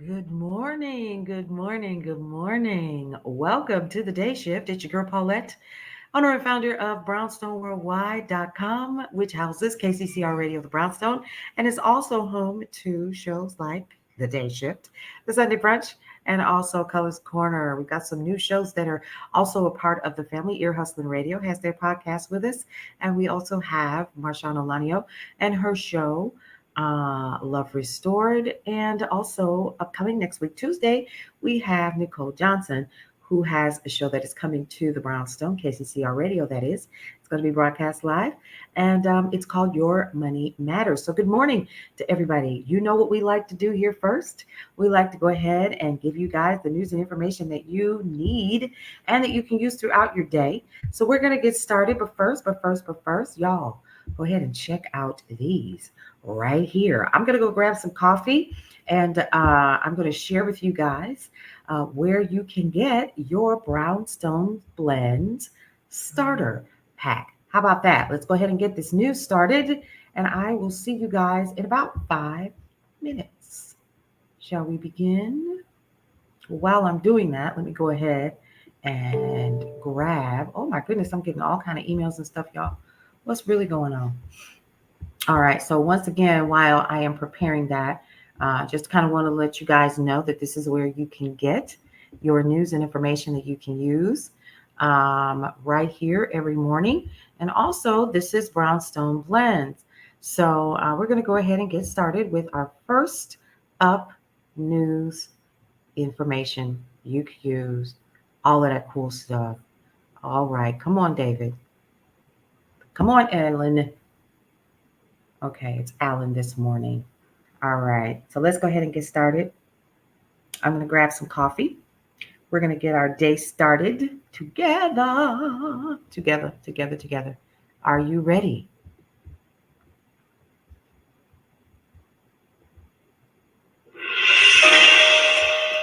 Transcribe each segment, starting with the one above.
Good morning, good morning, good morning. Welcome to the day shift. It's your girl Paulette, owner and founder of BrownstoneWorldwide.com, which houses KCCR Radio the Brownstone and is also home to shows like The Day Shift, The Sunday Brunch, and also Colors Corner. We've got some new shows that are also a part of the family. Ear Hustling Radio has their podcast with us, and we also have Marshawn Olanio and her show Love Restored. And also, upcoming next week, Tuesday, we have Nicole Johnson, who has a show that is coming to the Brownstone, KCCR Radio, that is. It's going to be broadcast live, and it's called Your Money Matters. So, good morning to everybody. You know what we like to do here first. We like to go ahead and give you guys the news and information that you need and that you can use throughout your day. So, we're going to get started, but first, y'all, go ahead and check out these right here. I'm going to go grab some coffee and I'm going to share with you guys where you can get your Brownstone Blend starter pack. How about that? Let's go ahead and get this news started, and I will see you guys in about 5 minutes. Shall we begin? While I'm doing that, let me go ahead and grab. Oh my goodness, I'm getting all kind of emails and stuff, y'all. What's really going on? All right. So once again, while I am preparing that, just kind of want to let you guys know that this is where you can get your news and information that you can use right here every morning. And also, this is Brownstone Blends. So we're going to go ahead and get started with our first up news information you can use, all of that cool stuff. All right. Come on, David. Come on, Ellen. Okay, it's Alan this morning. All right, so let's go ahead and get started. I'm going to grab some coffee. We're going to get our day started together. Together. Are you ready?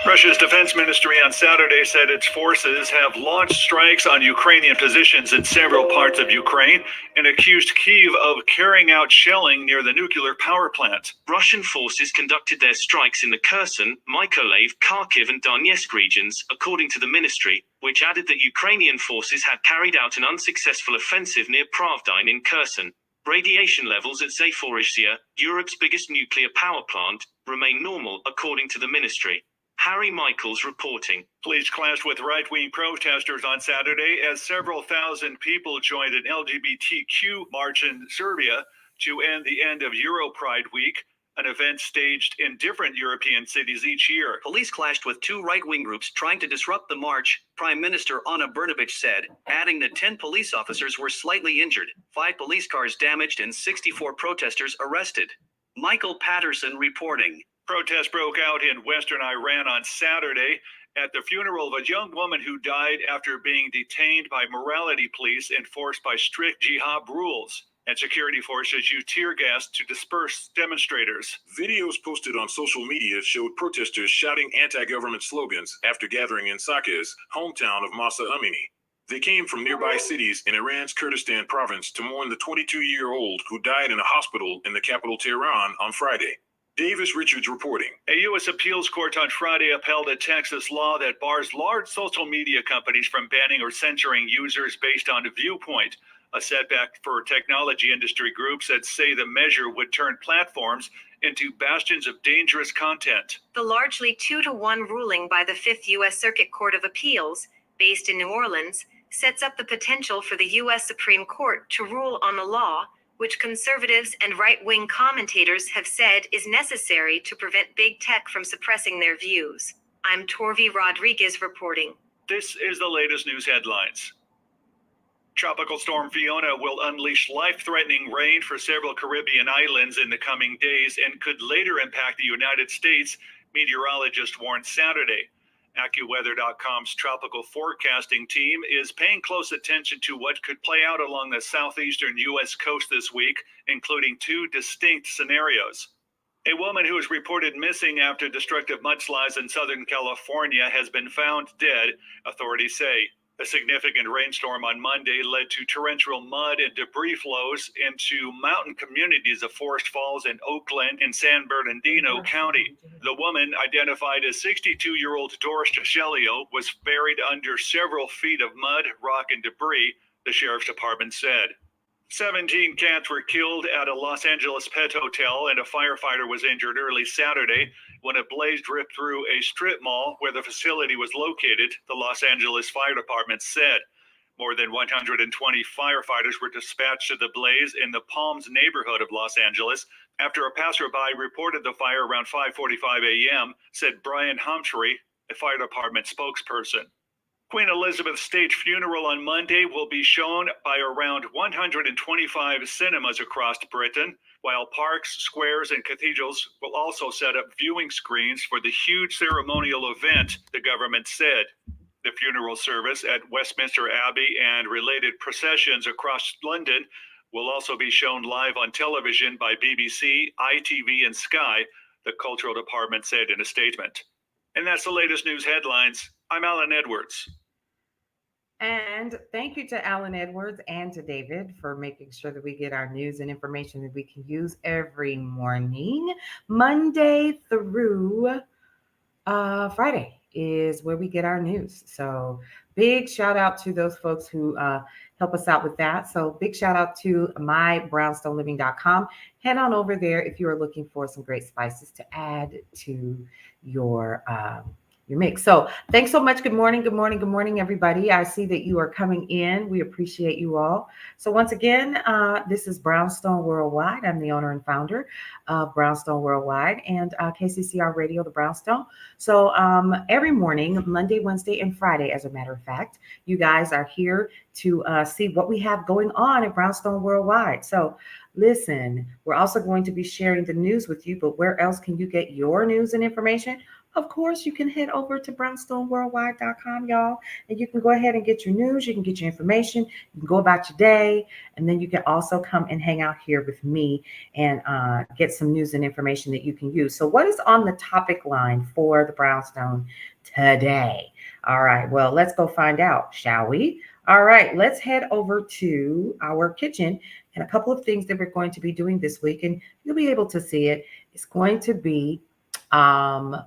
Russia's defense ministry on Saturday said its forces have launched strikes on Ukrainian positions in several parts of Ukraine and accused Kyiv of carrying out shelling near the nuclear power plant. Russian forces conducted their strikes in the Kherson, Mykolaiv, Kharkiv and Donetsk regions, according to the ministry, which added that Ukrainian forces had carried out an unsuccessful offensive near Pravdine in Kherson. Radiation levels at Zaporizhzhia, Europe's biggest nuclear power plant, remain normal, according to the ministry. Harry Michaels reporting. Police clashed with right-wing protesters on Saturday as several thousand people joined an LGBTQ march in Serbia to end the end of Europride Week, an event staged in different European cities each year. Police clashed with two right-wing groups trying to disrupt the march, Prime Minister Ana Brnabic said, adding that 10 police officers were slightly injured, 5 police cars damaged and 64 protesters arrested. Michael Patterson reporting. Protests broke out in western Iran on Saturday at the funeral of a young woman who died after being detained by morality police enforced by strict jihad rules. And security forces used tear gas to disperse demonstrators. Videos posted on social media showed protesters shouting anti-government slogans after gathering in Saqqez, hometown of Mahsa Amini. They came from nearby cities in Iran's Kurdistan province to mourn the 22-year-old who died in a hospital in the capital Tehran on Friday. Davis Richards reporting. A U.S. appeals court on Friday upheld a Texas law that bars large social media companies from banning or censoring users based on a viewpoint, a setback for technology industry groups that say the measure would turn platforms into bastions of dangerous content. The largely 2-1 ruling by the Fifth U.S. Circuit Court of Appeals, based in New Orleans, sets up the potential for the U.S. Supreme Court to rule on a law which conservatives and right-wing commentators have said is necessary to prevent big tech from suppressing their views. I'm Torvi Rodriguez reporting. This is the latest news headlines. Tropical storm Fiona will unleash life-threatening rain for several Caribbean islands in the coming days and could later impact the United States, meteorologists warned Saturday. AccuWeather.com's tropical forecasting team is paying close attention to what could play out along the southeastern U.S. coast this week, including 2 distinct scenarios. A woman who was reported missing after destructive mudslides in Southern California has been found dead, authorities say. A significant rainstorm on Monday led to torrential mud and debris flows into mountain communities of Forest Falls and Oakland in San Bernardino County. The woman, identified as 62-year-old Doris Chelio, was buried under several feet of mud, rock, and debris, the sheriff's department said. 17 cats were killed at a Los Angeles pet hotel, and a firefighter was injured early Saturday when a blaze ripped through a strip mall where the facility was located, the Los Angeles Fire Department said. More than 120 firefighters were dispatched to the blaze in the Palms neighborhood of Los Angeles after a passerby reported the fire around 5:45 a.m., said Brian Humphrey, a fire department spokesperson. Queen Elizabeth's state funeral on Monday will be shown by around 125 cinemas across Britain, while parks, squares, and cathedrals will also set up viewing screens for the huge ceremonial event, the government said. The funeral service at Westminster Abbey and related processions across London will also be shown live on television by BBC, ITV, and Sky, the cultural department said in a statement. And that's the latest news headlines. I'm Alan Edwards. And thank you to Alan Edwards and to David for making sure that we get our news and information that we can use every morning. Monday through Friday is where we get our news. So big shout out to those folks who help us out with that. So big shout out to mybrownstonerliving.com. Head on over there if you are looking for some great spices to add to your mix. So thanks so much. Good morning, everybody. I see that you are coming in. We appreciate you all. So once again, this is Brownstone Worldwide. I'm the owner and founder of Brownstone Worldwide and KCCR Radio, the Brownstone. So every morning, Monday, Wednesday, and Friday, as a matter of fact, you guys are here to see what we have going on at Brownstone Worldwide. So listen, we're also going to be sharing the news with you, but where else can you get your news and information? Of course, you can head over to brownstoneworldwide.com, y'all, and you can go ahead and get your news. You can get your information. You can go about your day, and then you can also come and hang out here with me and get some news and information that you can use. So what is on the topic line for the Brownstone today? All right, well, let's go find out, shall we? All right, let's head over to our kitchen and a couple of things that we're going to be doing this week, and you'll be able to see it. It's going to be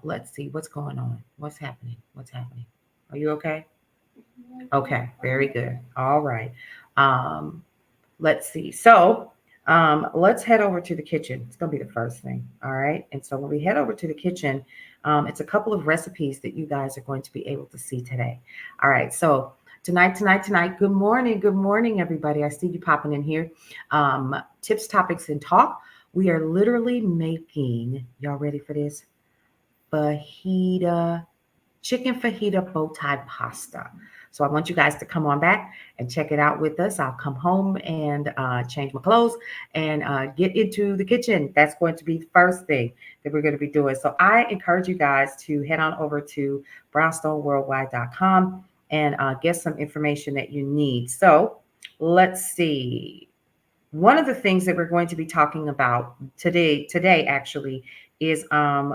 let's see what's going on. What's happening? Are you okay? Okay, very good. All right. Let's see. So let's head over to the kitchen. It's going to be the first thing. All right. And so when we head over to the kitchen, it's a couple of recipes that you guys are going to be able to see today. All right. So tonight. Good morning, everybody. I see you popping in here. Tips, topics, and talk. We are literally making, y'all ready for this? Chicken fajita bow tie pasta. So I want you guys to come on back and check it out with us. I'll come home and change my clothes and get into the kitchen. That's going to be the first thing that we're going to be doing. So I encourage you guys to head on over to brownstoneworldwide.com and get some information that you need. So let's see. One of the things that we're going to be talking about today actually is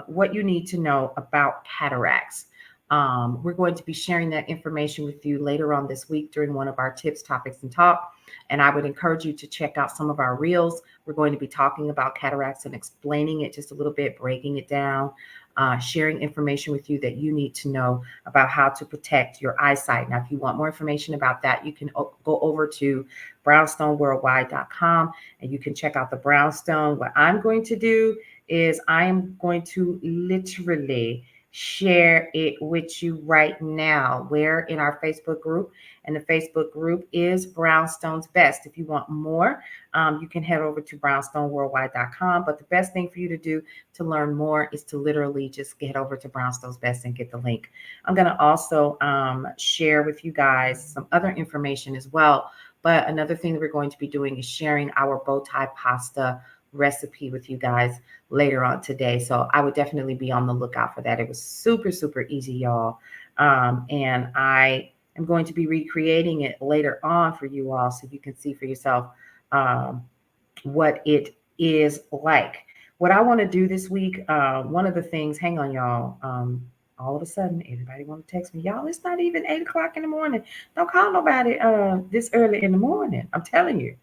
what you need to know about cataracts. We're going to be sharing that information with you later on this week during one of our tips, topics, and talk. And I would encourage you to check out some of our reels. We're going to be talking about cataracts and explaining it just a little bit, breaking it down, sharing information with you that you need to know about how to protect your eyesight. Now, if you want more information about that, you can go over to brownstoneworldwide.com and you can check out the Brownstone. What I'm going to do is I am going to literally share it with you right now. We're in our Facebook group, and the Facebook group is Brownstone's Best. If you want more, you can head over to brownstoneworldwide.com. But the best thing for you to do to learn more is to literally just get over to Brownstone's Best and get the link. I'm going to also share with you guys some other information as well. But another thing that we're going to be doing is sharing our bow tie pasta recipe with you guys later on today. So I would definitely be on the lookout for that. It was super, super easy, y'all. And I am going to be recreating it later on for you all so you can see for yourself what it is like. What I want to do this week, one of the things, hang on, y'all. all of a sudden, everybody want to text me. Y'all, it's not even 8 o'clock in the morning. Don't call nobody this early in the morning. I'm telling you.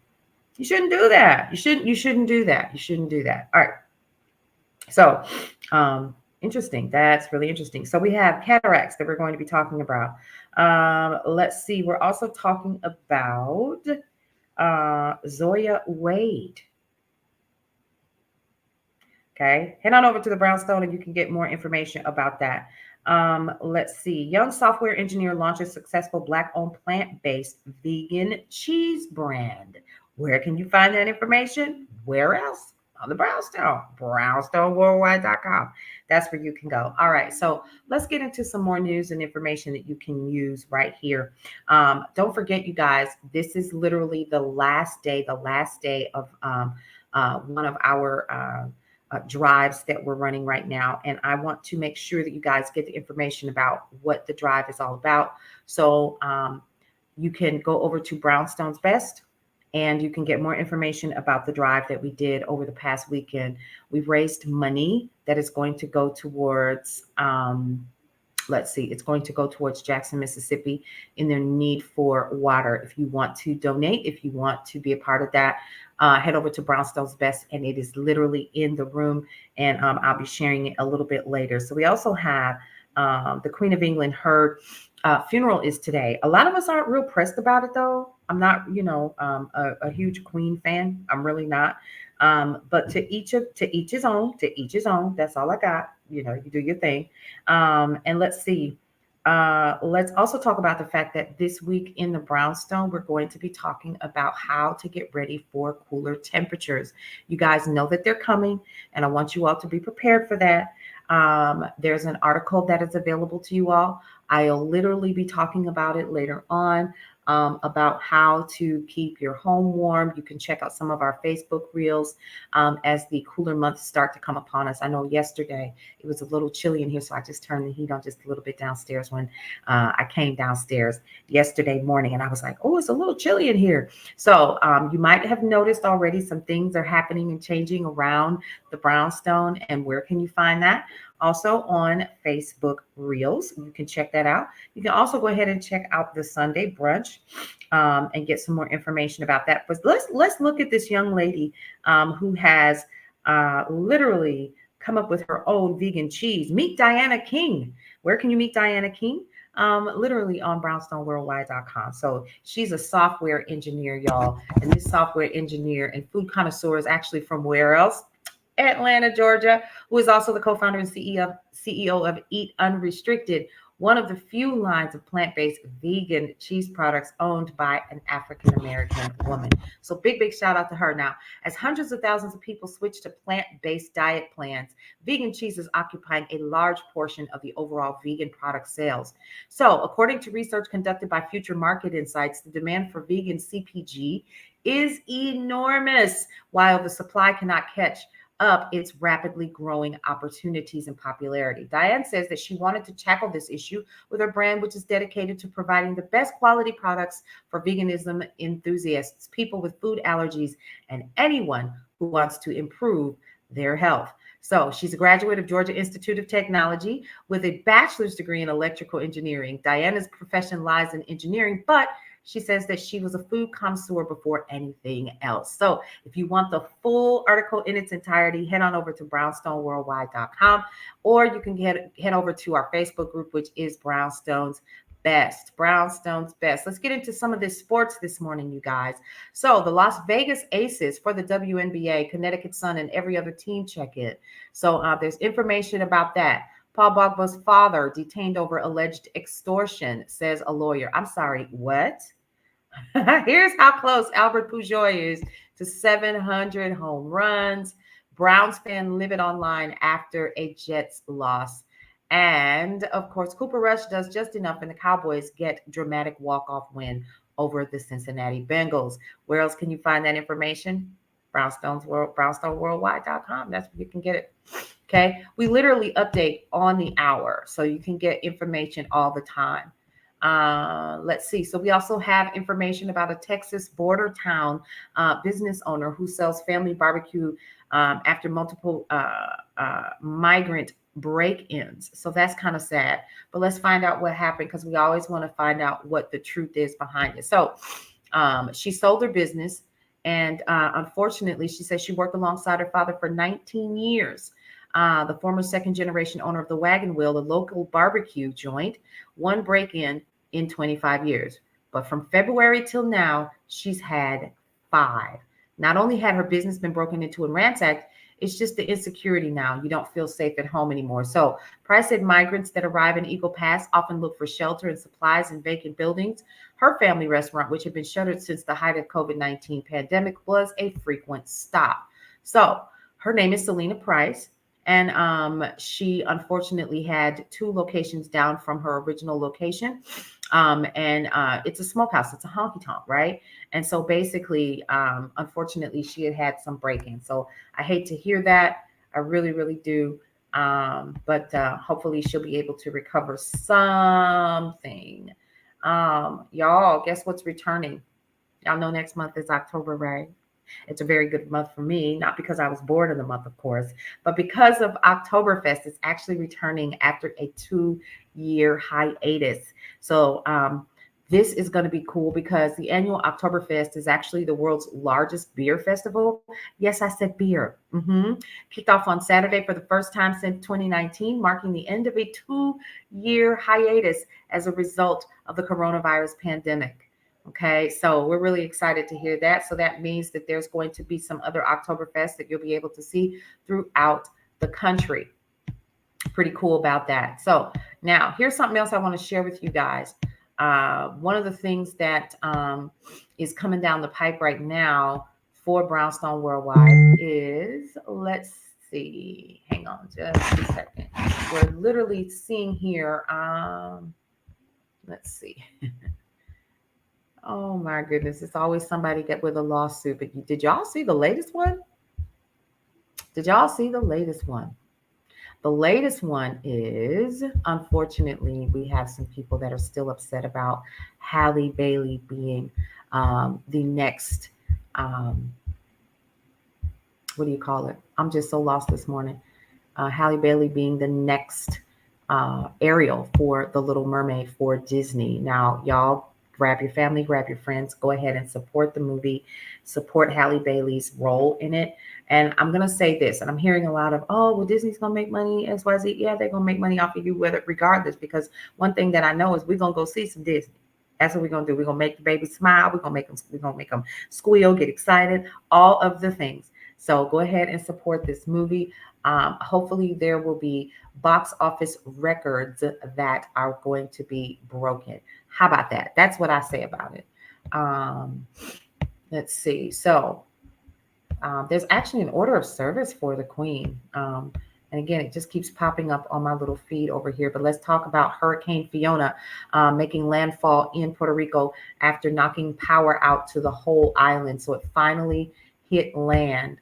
You shouldn't do that. You shouldn't do that. You shouldn't do that. All right. So, interesting. That's really interesting. So we have cataracts that we're going to be talking about. Let's see. We're also talking about Zoya Wade. Okay, head on over to the Brownstone and you can get more information about that. Let's see. Young software engineer launches successful Black-owned plant-based vegan cheese brand. Where can you find that information? Where else? On the Brownstone, brownstoneworldwide.com. That's where you can go. All right, so let's get into some more news and information that you can use right here. Don't forget, you guys, this is literally the last day of one of our drives that we're running right now. And I want to make sure that you guys get the information about what the drive is all about. So you can go over to Brownstone's Best and you can get more information about the drive that we did over the past weekend. We've raised money that is going to go towards, let's see, it's going to go towards Jackson, Mississippi in their need for water. If you want to donate, if you want to be a part of that, head over to Brownstone's Best, and it is literally in the room, and I'll be sharing it a little bit later. So we also have the Queen of England. Her funeral is today. A lot of us aren't real pressed about it, though. I'm not, a huge Queen fan. I'm really not. But to each his own. To each his own. That's all I got. You do your thing. And let's see. Let's also talk about the fact that this week in the Brownstone, we're going to be talking about how to get ready for cooler temperatures. You guys know that they're coming, and I want you all to be prepared for that. There's an article that is available to you all. I'll literally be talking about it later on. About how to keep your home warm. You can check out some of our Facebook reels as the cooler months start to come upon us. I know yesterday it was a little chilly in here, so I just turned the heat on just a little bit downstairs when I came downstairs yesterday morning, and I was like, oh, it's a little chilly in here. So you might have noticed already some things are happening and changing around the Brownstone. And where can you find that? Also on Facebook Reels. You can check that out. You can also go ahead and check out the Sunday brunch and get some more information about that. But let's look at this young lady who has literally come up with her own vegan cheese. Meet Diana King. Where can you meet Diana King? Literally on brownstoneworldwide.com. So she's a software engineer, y'all. And this software engineer and food connoisseur is actually from where else? Atlanta, Georgia, who is also the co-founder and CEO of Eat Unrestricted, one of the few lines of plant-based vegan cheese products owned by an African-American woman. So big shout out to her. Now, as hundreds of thousands of people switch to plant-based diet plans, vegan cheese is occupying a large portion of the overall vegan product sales. So according to research conducted by Future Market Insights, the demand for vegan CPG is enormous, while the supply cannot catch up its rapidly growing opportunities and popularity. Diane says that she wanted to tackle this issue with her brand, which is dedicated to providing the best quality products for veganism enthusiasts, people with food allergies, and anyone who wants to improve their health. So she's a graduate of Georgia Institute of Technology with a bachelor's degree in electrical engineering. Diana's profession lies in engineering, but she says that she was a food connoisseur before anything else. So if you want the full article in its entirety, head on over to brownstoneworldwide.com, or you can head over to our Facebook group, which is Brownstone's Best. Brownstone's Best. Let's get into some of this sports this morning, you guys. So the Las Vegas Aces for the WNBA, Connecticut Sun, and every other team check in. So there's information about that. Paul Pogba's father detained over alleged extortion, says a lawyer. I'm sorry, what? Here's how close Albert Pujols is to 700 home runs. Browns fan livid online after a Jets loss. And, of course, Cooper Rush does just enough, and the Cowboys get dramatic walk-off win over the Cincinnati Bengals. Where else can you find that information? brownstoneworldwide.com. That's where you can get it. Okay. We literally update on the hour, so you can get information all the time. Let's see. So we also have information about a Texas border town business owner who sells family barbecue after multiple migrant break-ins. So that's kind of sad. But let's find out what happened, because we always want to find out what the truth is behind it. So she sold her business, and unfortunately, she says she worked alongside her father for 19 years. The former second generation owner of the Wagon Wheel, a local barbecue joint, one break in 25 years. But from February till now, she's had 5. Not only had her business been broken into and ransacked, it's just the insecurity now. You don't feel safe at home anymore. So Price said migrants that arrive in Eagle Pass often look for shelter and supplies in vacant buildings. Her family restaurant, which had been shuttered since the height of COVID-19 pandemic, was a frequent stop. So her name is Selena Price. And she unfortunately had 2 locations down from her original location. And it's a smokehouse. It's a honky tonk, right? And so basically, unfortunately, she had some break-in. So I hate to hear that. I really, really do. But hopefully she'll be able to recover something. Y'all, guess what's returning? Y'all know next month is October, right? It's a very good month for me, not because I was born in the month, of course, but because of Oktoberfest. It's actually returning after a 2-year hiatus. So this is going to be cool, because the annual Oktoberfest is actually the world's largest beer festival. Yes, I said beer. Kicked off on Saturday for the first time since 2019, marking the end of a 2-year hiatus as a result of the coronavirus pandemic. Okay, so we're really excited to hear that. So that means that there's going to be some other Oktoberfest that you'll be able to see throughout the country. Pretty cool about that. So now here's something else I want to share with you guys. One of the things that is coming down the pipe right now for Brownstone Worldwide is, let's see, hang on just a second. We're literally seeing here, let's see. Oh my goodness, it's always somebody get with a lawsuit. But did y'all see the latest one? Did y'all see the latest one? The latest one is, unfortunately, we have some people that are still upset about Halle Bailey being the next, what do you call it? I'm just so lost this morning. Halle Bailey being the next Ariel for The Little Mermaid for Disney. Now, y'all, grab your family, grab your friends, go ahead and support the movie, support Halle Bailey's role in it. And I'm going to say this, and I'm hearing a lot of, oh, well, Disney's going to make money, XYZ. Yeah, they're going to make money off of you, whether regardless, because one thing that I know is we're going to go see some Disney. That's what we're going to do. We're going to make the baby smile. We're going to make them squeal, get excited, all of the things. So go ahead and support this movie. Hopefully there will be box office records that are going to be broken. How about that? That's what I say about it. Let's see. So there's actually an order of service for the Queen. And again, it just keeps popping up on my little feed over here. But let's talk about Hurricane Fiona making landfall in Puerto Rico after knocking power out to the whole island. So it finally hit land.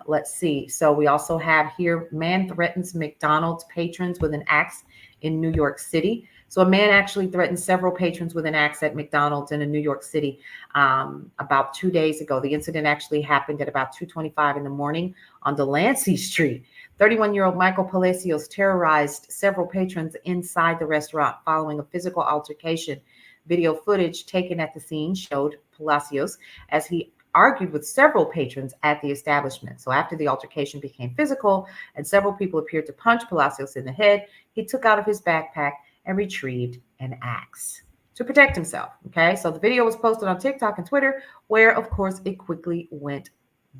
Let's see. So we also have here, man threatens McDonald's patrons with an axe in New York City. So a man actually threatened several patrons with an axe at McDonald's in New York City about 2 days ago. The incident actually happened at about 2:25 in the morning on Delancey Street. 31-year-old Michael Palacios terrorized several patrons inside the restaurant following a physical altercation. Video footage taken at the scene showed Palacios as he argued with several patrons at the establishment. So after the altercation became physical and several people appeared to punch Palacios in the head, he took out of his backpack and retrieved an axe to protect himself. Okay, so the video was posted on TikTok and Twitter, where of course it quickly went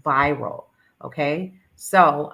viral. Okay, so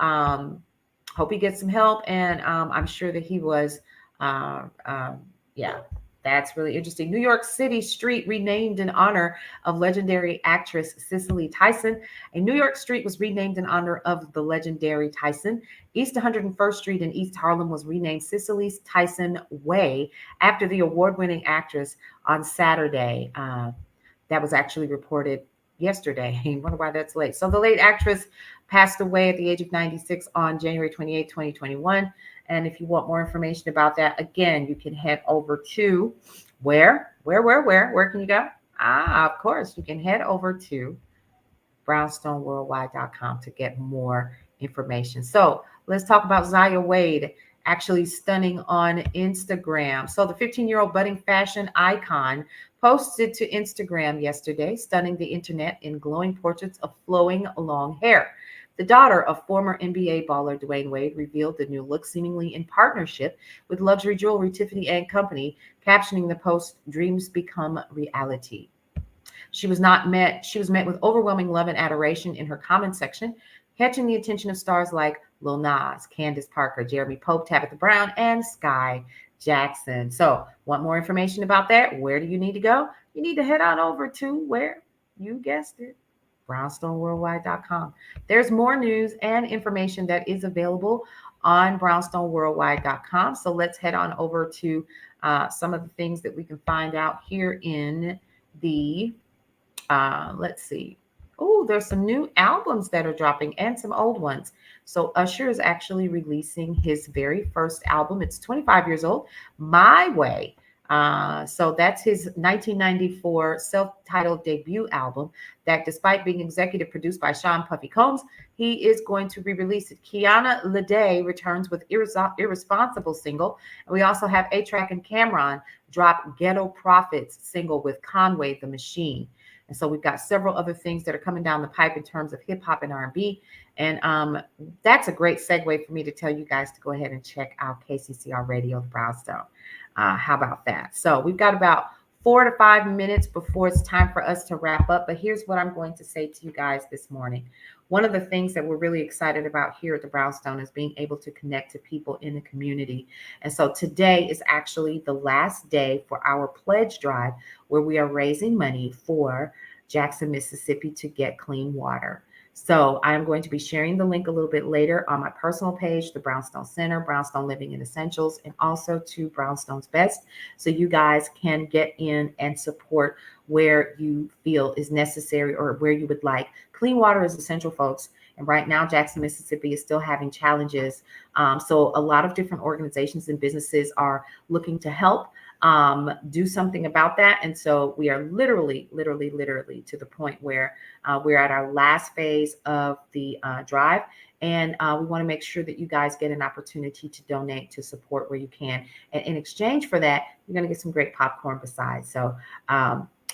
hope he gets some help, and I'm sure that he was yeah, that's really interesting. New York City street renamed in honor of legendary actress Cicely Tyson. A New York street was renamed in honor of the legendary Tyson. East 101st Street in East Harlem was renamed Cicely Tyson Way after the award-winning actress on Saturday. That was actually reported yesterday. I wonder why that's late. So the late actress passed away at the age of 96 on January 28, 2021. And if you want more information about that, again, you can head over to where can you go? Of course, you can head over to brownstoneworldwide.com to get more information. So let's talk about Zaya Wade actually stunning on Instagram. So the 15-year-old budding fashion icon posted to Instagram yesterday, stunning the internet in glowing portraits of flowing long hair. The daughter of former NBA baller Dwayne Wade revealed the new look seemingly in partnership with luxury jewelry Tiffany & Company, captioning the post, "Dreams become reality." She was met with overwhelming love and adoration in her comment section, catching the attention of stars like Lil Nas, Candace Parker, Jeremy Pope, Tabitha Brown, and Sky Jackson. So, want more information about that? Where do you need to go? You need to head on over to where? You guessed it. brownstoneworldwide.com. There's more news and information that is available on brownstoneworldwide.com. So let's head on over to some of the things that we can find out here in the let's see. Oh, there's some new albums that are dropping and some old ones. So Usher is actually releasing his very first album. It's 25 years old, My Way. So that's his 1994 self-titled debut album that, despite being executive produced by Sean Puffy Combs, he is going to re-release it. Kiana Lede returns with Irresponsible single. And we also have A-Track and Cameron drop Ghetto Prophets single with Conway the Machine. And so we've got several other things that are coming down the pipe in terms of hip hop and R&B. And that's a great segue for me to tell you guys to go ahead and check out KCCR Radio Brownstone. How about that? So we've got about 4 to 5 minutes before it's time for us to wrap up. But here's what I'm going to say to you guys this morning. One of the things that we're really excited about here at the Brownstone is being able to connect to people in the community. And so today is actually the last day for our pledge drive, where we are raising money for Jackson, Mississippi to get clean water. So I'm going to be sharing the link a little bit later on my personal page, the Brownstone Center, Brownstone Living and Essentials, and also to Brownstone's Best. So you guys can get in and support where you feel is necessary or where you would like. Clean water is essential, folks. And right now, Jackson, Mississippi is still having challenges. So a lot of different organizations and businesses are looking to help do something about that. And so we are literally to the point where we're at our last phase of the drive. And we want to make sure that you guys get an opportunity to donate, to support where you can. And in exchange for that, you're going to get some great popcorn besides. So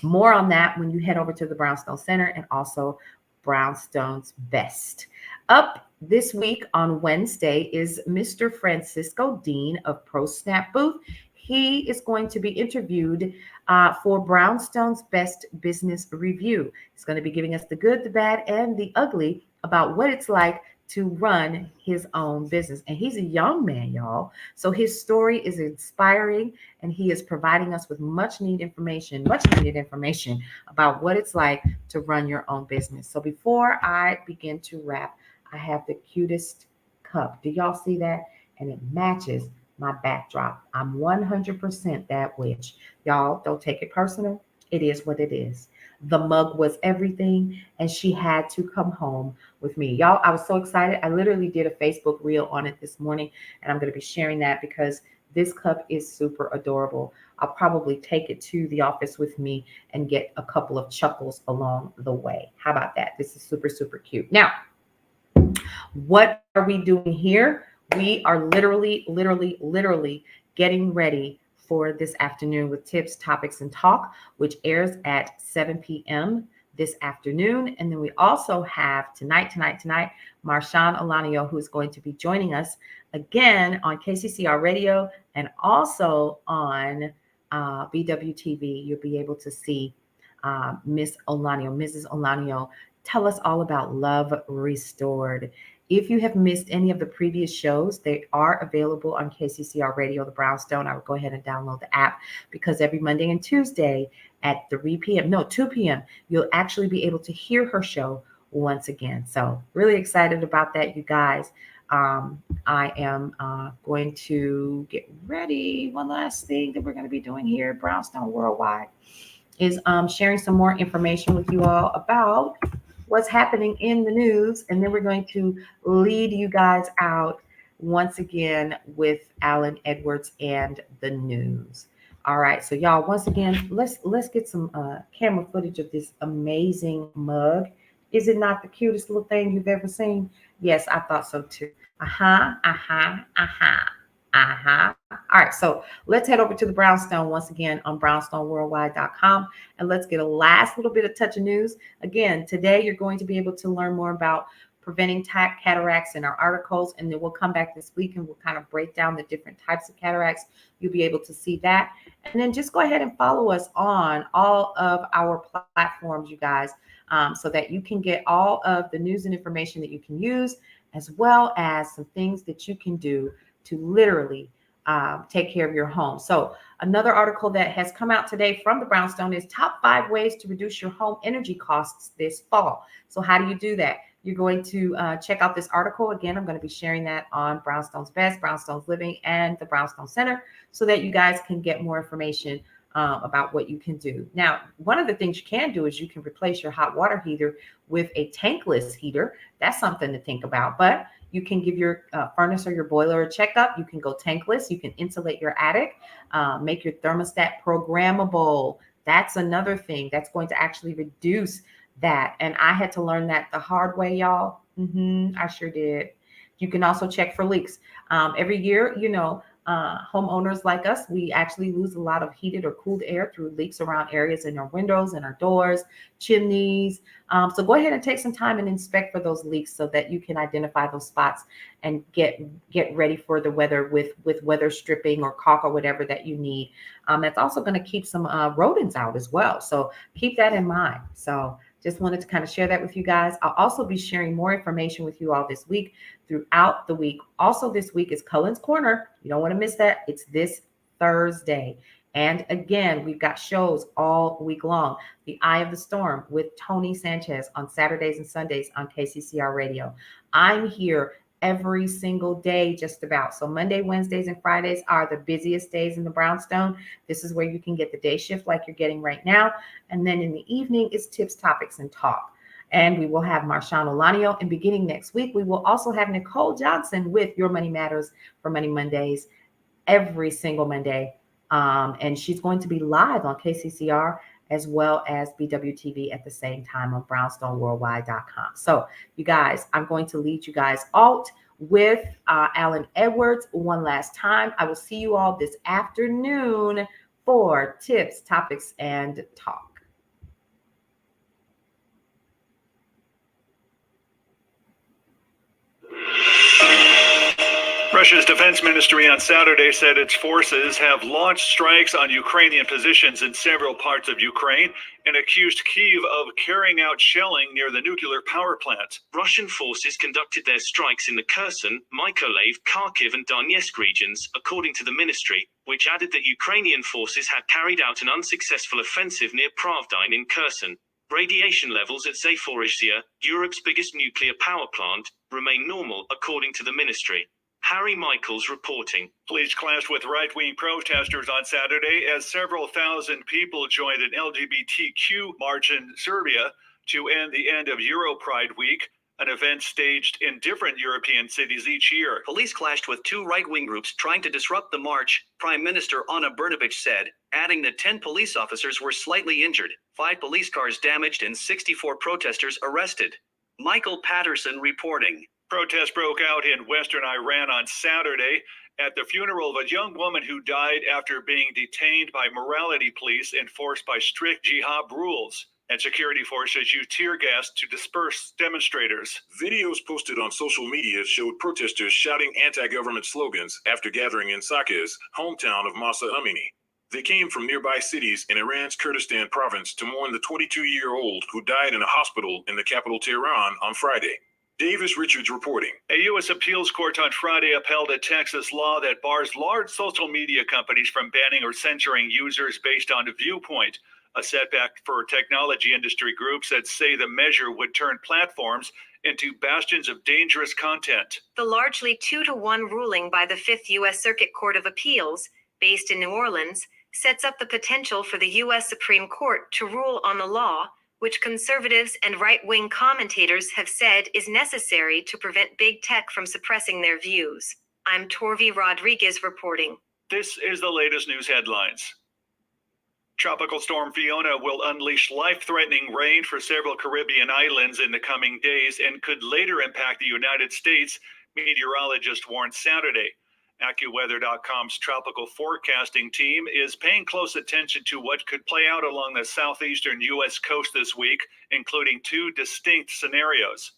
more on that when you head over to the Brownstone Center and also Brownstone's Best. Up this week on Wednesday is Mr. Francisco Dean of Pro Snap Booth. He is going to be interviewed for Brownstone's Best Business Review. He's going to be giving us the good, the bad, and the ugly about what it's like to run his own business. And he's a young man, y'all. So his story is inspiring, and he is providing us with much needed information about what it's like to run your own business. So before I begin to wrap, I have the cutest cup. Do y'all see that? And it matches my backdrop. I'm 100% that witch. Y'all, don't take it personal. It is what it is. The mug was everything, and she had to come home with me. Y'all, I was so excited. I literally did a Facebook reel on it this morning, and I'm going to be sharing that because this cup is super adorable. I'll probably take it to the office with me and get a couple of chuckles along the way. How about that? This is super, super cute. Now, what are we doing here? We are literally getting ready for this afternoon with Tips, Topics, and Talk, which airs at 7 p.m. this afternoon. And then we also have tonight, Marshawn Olanio, who is going to be joining us again on KCCR Radio and also on BWTV. You'll be able to see Mrs. Olanio, tell us all about Love Restored. If you have missed any of the previous shows, they are available on KCCR Radio, the Brownstone. I would go ahead and download the app because every Monday and Tuesday at 2 p.m., you'll actually be able to hear her show once again. So really excited about that, you guys. I am going to get ready. One last thing that we're going to be doing here at Brownstone Worldwide is sharing some more information with you all about what's happening in the news, and then we're going to lead you guys out once again with Alan Edwards and the news. All right, so y'all, once again, let's get some camera footage of this amazing mug. Is it not the cutest little thing you've ever seen? Yes, I thought so too. All right, so let's head over to the Brownstone once again on brownstoneworldwide.com, and let's get a last little bit of touch of news. Again, today you're going to be able to learn more about preventing cataracts in our articles, and then we'll come back this week and we'll kind of break down the different types of cataracts. You'll be able to see that. And then just go ahead and follow us on all of our platforms, you guys, so that you can get all of the news and information that you can use, as well as some things that you can do to literally take care of your home. So another article that has come out today from the Brownstone is top 5 ways to reduce your home energy costs this fall. So how do you do that? You're going to check out this article. Again, I'm going to be sharing that on Brownstone's Best, Brownstone's Living, and the Brownstone Center so that you guys can get more information about what you can do. Now, one of the things you can do is you can replace your hot water heater with a tankless heater. That's something to think about. But you can give your furnace or your boiler a checkup. You can go tankless. You can insulate your attic, make your thermostat programmable. That's another thing that's going to actually reduce that. And I had to learn that the hard way, y'all. I sure did. You can also check for leaks. Every year, homeowners like us, we actually lose a lot of heated or cooled air through leaks around areas in our windows and our doors, chimneys. So go ahead and take some time and inspect for those leaks so that you can identify those spots and get ready for the weather with weather stripping or caulk or whatever that you need. That's also going to keep some rodents out as well. So keep that in mind. So just wanted to kind of share that with you guys. I'll also be sharing more information with you all this week, throughout the week. Also this week is Cullen's Corner. You don't want to miss that. It's this Thursday. And again, we've got shows all week long. The Eye of the Storm with Tony Sanchez on Saturdays and Sundays on KCCR Radio. I'm here every single day, just about. So Monday, Wednesdays, and Fridays are the busiest days in the Brownstone. This is where you can get the day shift like you're getting right now. And then in the evening is Tips, Topics, and Talk. And we will have Marshawn Olanio. And beginning next week, we will also have Nicole Johnson with Your Money Matters for Money Mondays every single Monday. And she's going to be live on KCCR as well as BWTV at the same time on brownstoneworldwide.com. So you guys, I'm going to lead you guys out with Alan Edwards one last time. I will see you all this afternoon for Tips, Topics, and Talk. Russia's defense ministry on Saturday said its forces have launched strikes on Ukrainian positions in several parts of Ukraine and accused Kyiv of carrying out shelling near the nuclear power plant. Russian forces conducted their strikes in the Kherson, Mykolaiv, Kharkiv, and Donetsk regions, according to the ministry, which added that Ukrainian forces had carried out an unsuccessful offensive near Pravdine in Kherson. Radiation levels at Zaporizhzhia, Europe's biggest nuclear power plant, remain normal, according to the ministry. Harry Michaels reporting. Police clashed with right-wing protesters on Saturday as several thousand people joined an LGBTQ march in Serbia to end the end of Europride Week, an event staged in different European cities each year. Police clashed with 2 right-wing groups trying to disrupt the march, Prime Minister Ana Brnabic said, adding that 10 police officers were slightly injured, 5 police cars damaged, and 64 protesters arrested. Michael Patterson reporting. Protests broke out in western Iran on Saturday at the funeral of a young woman who died after being detained by morality police enforced by strict jihad rules, and security forces used tear gas to disperse demonstrators. Videos posted on social media showed protesters shouting anti-government slogans after gathering in Saqqez, hometown of Mahsa Amini. They came from nearby cities in Iran's Kurdistan province to mourn the 22-year-old who died in a hospital in the capital Tehran on Friday. Davis Richards reporting. A U.S. appeals court on Friday upheld a Texas law that bars large social media companies from banning or censoring users based on viewpoint, a setback for technology industry groups that say the measure would turn platforms into bastions of dangerous content. The largely 2-1 ruling by the 5th U.S. Circuit Court of Appeals, based in New Orleans, sets up the potential for the U.S. Supreme Court to rule on the law, which conservatives and right-wing commentators have said is necessary to prevent big tech from suppressing their views. I'm Torvi Rodriguez reporting. This is the latest news headlines. Tropical storm Fiona will unleash life-threatening rain for several Caribbean islands in the coming days and could later impact the United States, meteorologists warned Saturday. AccuWeather.com's tropical forecasting team is paying close attention to what could play out along the southeastern U.S. coast this week, including two distinct scenarios.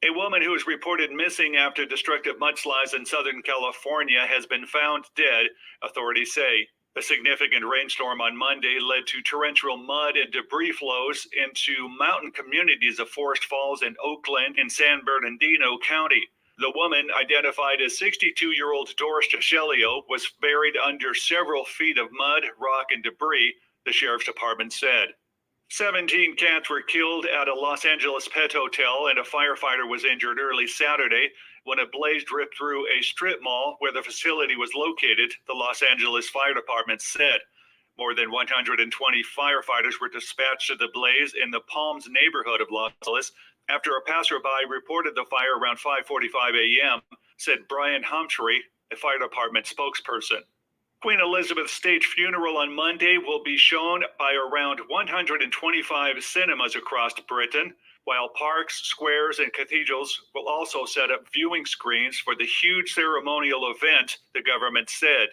A woman who was reported missing after destructive mudslides in Southern California has been found dead, authorities say. A significant rainstorm on Monday led to torrential mud and debris flows into mountain communities of Forest Falls and Oakland in San Bernardino County. The woman, identified as 62-year-old Doris Chichelio, was buried under several feet of mud, rock, and debris, the sheriff's department said. 17 cats were killed at a Los Angeles pet hotel, and a firefighter was injured early Saturday when a blaze ripped through a strip mall where the facility was located, the Los Angeles Fire Department said. More than 120 firefighters were dispatched to the blaze in the Palms neighborhood of Los Angeles after a passerby reported the fire around 5:45 a.m., said Brian Humphrey, a fire department spokesperson. Queen Elizabeth's state funeral on Monday will be shown by around 125 cinemas across Britain, while parks, squares, and cathedrals will also set up viewing screens for the huge ceremonial event, the government said.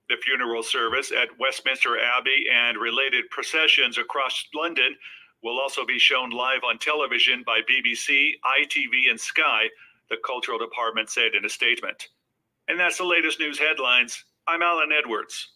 The funeral service at Westminster Abbey and related processions across London will also be shown live on television by BBC, ITV, and Sky, the cultural department said in a statement. And that's the latest news headlines. I'm Alan Edwards.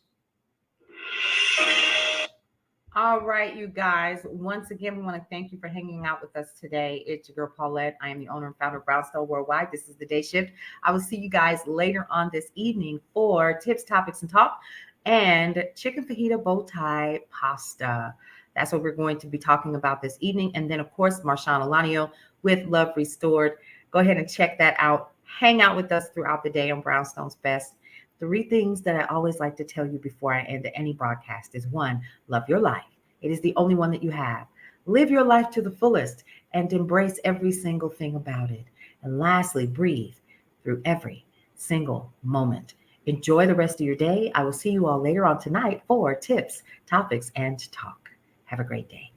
All right, you guys. Once again, we want to thank you for hanging out with us today. It's your girl, Paulette. I am the owner and founder of Brownstone Worldwide. This is the Day Shift. I will see you guys later on this evening for Tips, Topics, and Talk and chicken fajita bow tie pasta. That's what we're going to be talking about this evening. And then, of course, Marshawn Alanio with Love Restored. Go ahead and check that out. Hang out with us throughout the day on Brownstone's Best. 3 things that I always like to tell you before I end any broadcast is 1, love your life. It is the only one that you have. Live your life to the fullest and embrace every single thing about it. And lastly, breathe through every single moment. Enjoy the rest of your day. I will see you all later on tonight for Tips, Topics, and Talk. Have a great day.